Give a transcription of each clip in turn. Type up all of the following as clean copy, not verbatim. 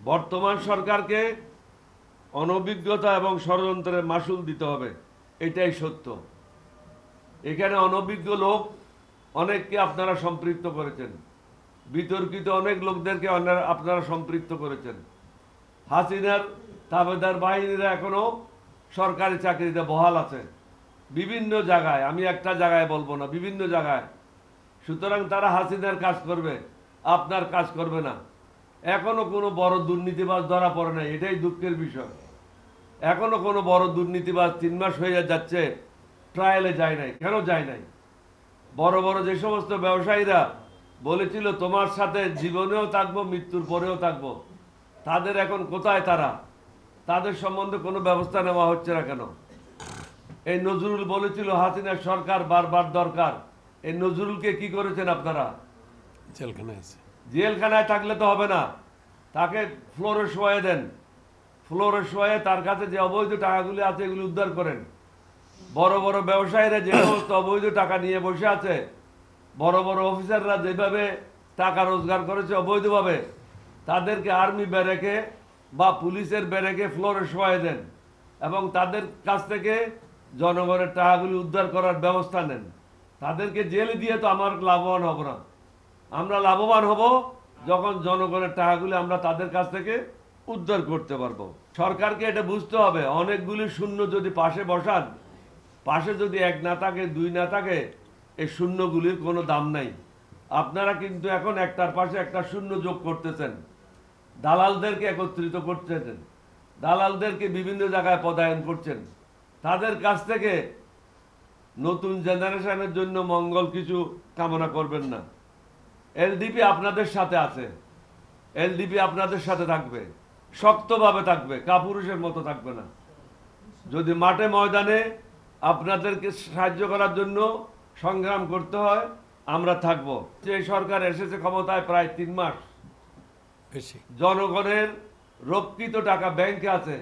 বর্তমান সরকারকে অনভিজ্ঞতা এবং ষড়যন্ত্রের মাসুল দিতে হবে, এটাই সত্য। এখানে অনভিজ্ঞ লোক অনেককে আপনারা সম্পৃক্ত করেছেন, বিতর্কিত অনেক লোকদেরকে আপনারা সম্পৃক্ত করেছেন। হাসিনার তাবেদার বাহিনীরা এখনো সরকারি চাকরিতে বহাল আছে বিভিন্ন জায়গায়, আমি একটা জায়গায় বলবো না, বিভিন্ন জায়গায়। সুতরাং তারা হাসিনার কাজ করবে, আপনার কাজ করবে না। এখনো কোনো বড় দুর্নীতিবাজ ধরা পড়ে নাই, এটাই দুঃখের বিষয়। এখনো কোনো বড় দুর্নীতিবাজ 3 মাস হয়ে যাচ্ছে ট্রায়ালে যায় নাই। কেন যায় নাই? বড় বড় যে সমস্ত ব্যবসায়ীরা বলেছিল তোমার সাথে জীবনেও থাকবো, মৃত্যুর পরেও থাকবো, তাদের এখন কোথায়? তাদের সম্বন্ধে কোনো ব্যবস্থা নেওয়া হচ্ছে না কেন? এই নজরুল বলেছিল হাসিনার সরকার বারবার দরকার। এই নজরুলকে কি করেছেন আপনারা? জেলখানায় আছে। জেলখানায় থাকলে তো হবে না, তাকে ফ্লোরে শোয়ে দেন। ফ্লোরে শোয়ে তার কাছে যে অবৈধ টাকাগুলি আছে এগুলি উদ্ধার করেন। বড় বড় ব্যবসায়ীরা যে সমস্ত অবৈধ টাকা নিয়ে বসে আছে, বড় বড় অফিসাররা যেভাবে টাকা রোজগার করেছে অবৈধভাবে, তাদেরকে আর্মি ব্যারেকে বা পুলিশের ব্যারেকে ফ্লোরে শোয়ে দেন এবং তাদের কাছ থেকে জনগণের টাকাগুলি উদ্ধার করার ব্যবস্থা নেন। তাদেরকে জেলে দিয়ে তো আমার লাভবান হব না। আমরা লাভবান হব যখন জনগণের টাকাগুলি আমরা তাদের কাছ থেকে উদ্ধার করতে পারবো। সরকারকে এটা বুঝতে হবে, অনেকগুলি শূন্য যদি পাশে বসান, পাশে যদি 1 না থাকে, 2 না থাকে, এই শূন্যগুলির কোনো দাম নাই। আপনারা কিন্তু এখন একটার পাশে একটা শূন্য যোগ করতেছেন, দালালদেরকে একত্রিত করতেছেন, দালালদেরকে বিভিন্ন জায়গায় পদায়ন করছেন। তাদের কাছ থেকে নতুন জেনারেশনের জন্য মঙ্গল কিছু কামনা করবেন না। এলডিপি আপনাদের সাথে আছে, এলডিপি আপনাদের সাথে থাকবে, শক্তভাবে থাকবে, কাপুরুষের মতো থাকবে না। যদি মাঠে ময়দানে আপনাদেরকে সাহায্য করার জন্য সংগ্রাম করতে হয়, আমরা থাকব। যে সরকার এসেছে ক্ষমতায় প্রায় 3 মাস, বেশি। জনগণের রক্ষিত টাকা ব্যাংকে আছে,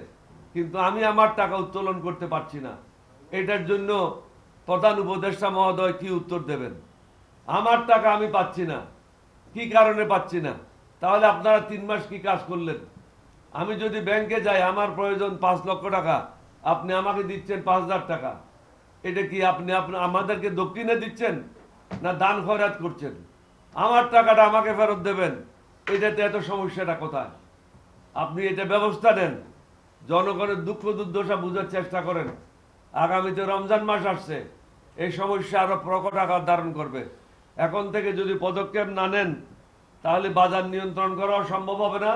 কিন্তু আমি আমার টাকা উত্তোলন করতে পারছি না। এটার জন্য প্রধান উপদেষ্টা মহোদয় কি উত্তর দেবেন? আমার টাকা আমি পাচ্ছি না, কি কারণে পাচ্ছি না? তাহলে আপনারা 3 মাস কি কাজ করলেন? আমি যদি ব্যাংকে যাই, আমার প্রয়োজন 5 লক্ষ টাকা, আপনি আমাকে দিচ্ছেন 5,000 টাকা। এটা কি আপনি আমাদেরকে দক্ষিণে দিচ্ছেন না দান খয়রাত করছেন? আমার টাকাটা আমাকে ফেরত দেবেন। এটাতে এত সমস্যাটা কোথায়? আপনি এটা ব্যবস্থা নেন, জনগণের দুঃখ দুর্দশা বুঝার চেষ্টা করেন। আগামীতে রমজান মাস আসছে, এই সমস্যা আরো প্রকট আকার ধারণ করবে। এখন থেকে যদি পদক্ষেপ না নেন, তাহলে বাজার নিয়ন্ত্রণ করাও সম্ভব হবে না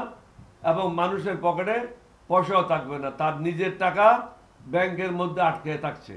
এবং মানুষের পকেটে পয়সাও থাকবে না, তার নিজের টাকা ব্যাংকের মধ্যে আটকে থাকছে।